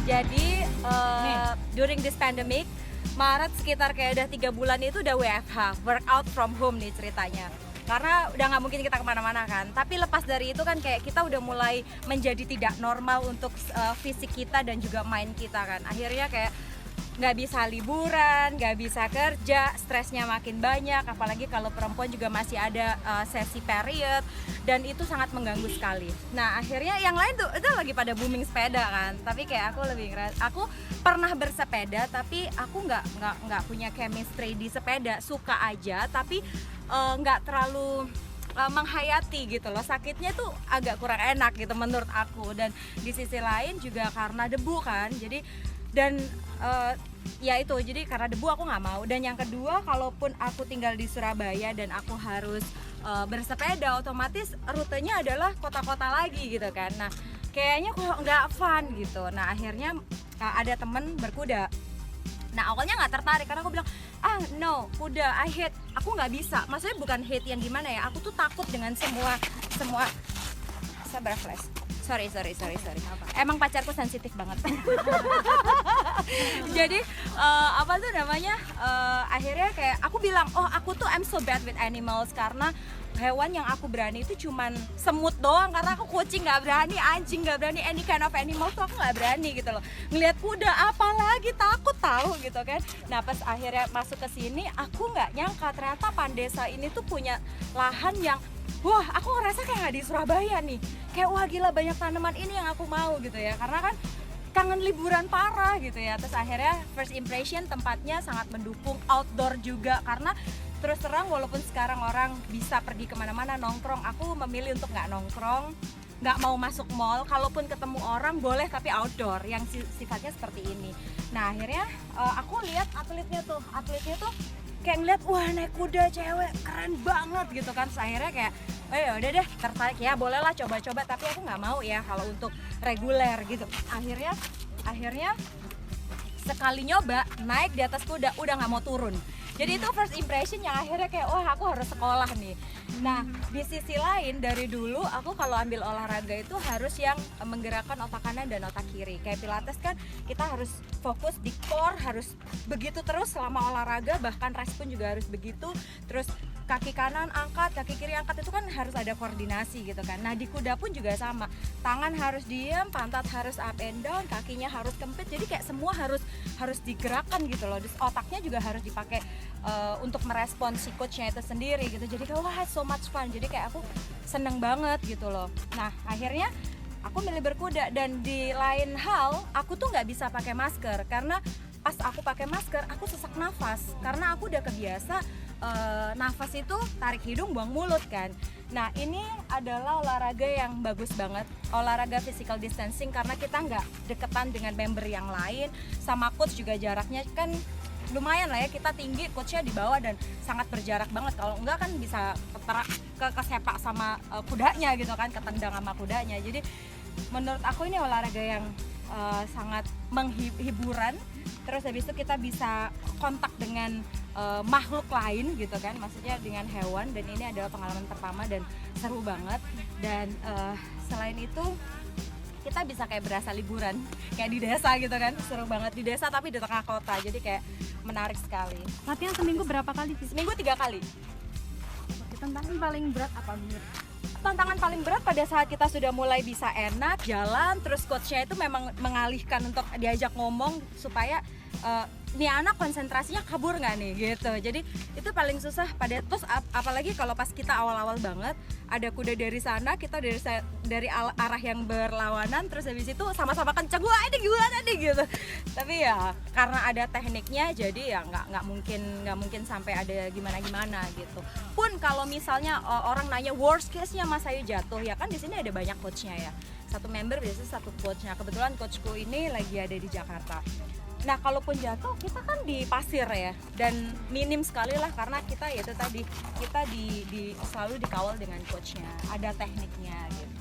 Jadi during this pandemic, Maret sekitar kayak udah 3 bulan itu udah WFH, workout from home nih ceritanya. Karena udah nggak mungkin kita kemana-mana kan. Tapi lepas dari itu kan kayak kita udah mulai menjadi tidak normal untuk fisik kita dan juga mind kita kan. Akhirnya kayak nggak bisa liburan, nggak bisa kerja, stresnya makin banyak, apalagi kalau perempuan juga masih ada sesi period, dan itu sangat mengganggu sekali. Nah akhirnya yang lain tuh itu lagi pada booming sepeda kan, tapi kayak aku pernah bersepeda tapi aku nggak punya chemistry di sepeda, suka aja tapi nggak terlalu menghayati gitu loh, sakitnya tuh agak kurang enak gitu menurut aku. Dan di sisi lain juga karena debu kan, jadi dan ya itu, jadi karena debu aku nggak mau. Dan yang kedua, kalaupun aku tinggal di Surabaya dan aku harus bersepeda, otomatis rutenya adalah kota-kota lagi gitu kan. Nah kayaknya kok nggak fun gitu. Nah akhirnya ada temen berkuda. Nah awalnya nggak tertarik karena aku bilang no, kuda I hate, aku nggak bisa. Maksudnya bukan hate yang gimana ya, aku tuh takut dengan semua sabar flash. Sorry. Emang pacarku sensitif banget. Jadi apa tuh namanya? Akhirnya kayak aku bilang, aku tuh I'm so bad with animals, karena hewan yang aku berani itu cuman semut doang, karena aku kucing nggak berani, anjing nggak berani, any kind of animal tuh aku nggak berani gitu loh. Ngelihat kuda apalagi takut tahu gitu kan. Nah pas akhirnya masuk ke sini, aku nggak nyangka ternyata Pandesa ini tuh punya lahan yang wah, aku ngerasa kayak nggak di Surabaya nih. Kayak wah gila, banyak tanaman ini yang aku mau gitu ya. Karena kan kangen liburan parah gitu ya. Terus akhirnya first impression tempatnya sangat mendukung, outdoor juga. Karena terus terang walaupun sekarang orang bisa pergi kemana-mana nongkrong, aku memilih untuk nggak nongkrong, nggak mau masuk mall. Kalaupun ketemu orang boleh tapi outdoor yang sifatnya seperti ini. Nah akhirnya aku lihat atletnya tuh kayak ngeliat wah naik kuda cewek keren banget gitu kan. Terus akhirnya kayak udah deh tertarik, ya bolehlah coba-coba, tapi aku nggak mau ya kalau untuk reguler gitu. Akhirnya sekali nyoba naik di atas kuda udah nggak mau turun. Jadi itu first impression yang akhirnya kayak wah aku harus sekolah nih. Nah di sisi lain dari dulu aku kalau ambil olahraga itu harus yang menggerakkan otak kanan dan otak kiri. Kayak Pilates kan kita harus fokus di core, harus begitu terus selama olahraga, bahkan rest pun juga harus begitu. Terus kaki kanan angkat, kaki kiri angkat, itu kan harus ada koordinasi gitu kan. Nah di kuda pun juga sama, tangan harus diam, pantat harus up and down, kakinya harus kempit, jadi kayak semua harus digerakkan gitu loh. Terus otaknya juga harus dipakai untuk merespon si coachnya itu sendiri gitu. Jadi kayak wah so much fun, jadi kayak aku seneng banget gitu loh. Nah akhirnya aku milih berkuda, dan di lain hal aku tuh nggak bisa pakai masker, karena pas aku pakai masker aku sesak nafas, karena aku udah kebiasa nafas itu tarik hidung buang mulut kan. Nah ini adalah olahraga yang bagus banget, olahraga physical distancing, karena kita nggak deketan dengan member yang lain, sama coach juga jaraknya kan lumayan lah ya, kita tinggi, coachnya di bawah, dan sangat berjarak banget. Kalau enggak kan bisa kesepak sama kudanya gitu kan, ketendang sama kudanya. Jadi menurut aku ini olahraga yang sangat menghiburan. Terus habis itu kita bisa kontak dengan makhluk lain gitu kan, maksudnya dengan hewan, dan ini adalah pengalaman pertama dan seru banget. Dan selain itu kita bisa kayak berasa liburan kayak di desa gitu kan, seru banget di desa tapi di tengah kota, jadi kayak menarik sekali. Latihan seminggu berapa kali? Seminggu 3 kali. Tantangan paling berat apa menurut? Tantangan paling berat pada saat kita sudah mulai bisa enak jalan, terus coachnya itu memang mengalihkan untuk diajak ngomong supaya nih anak konsentrasinya kabur nggak nih gitu. Jadi itu paling susah pada, terus apalagi kalau pas kita awal-awal banget ada kuda dari sana, kita dari arah yang berlawanan, terus habis itu sama-sama kenceng, wah ini gimana nih gitu. Tapi ya karena ada tekniknya, jadi ya nggak mungkin sampai ada gimana gitu. Pun kalau misalnya orang nanya worst case-nya Mas Ayu jatuh, ya kan di sini ada banyak coachnya ya, satu member biasanya satu coachnya. Kebetulan coachku ini lagi ada di Jakarta. Nah kalaupun jatuh kita kan di pasir ya, dan minim sekali lah, karena kita ya itu tadi kita selalu dikawal dengan coachnya, ada tekniknya gitu.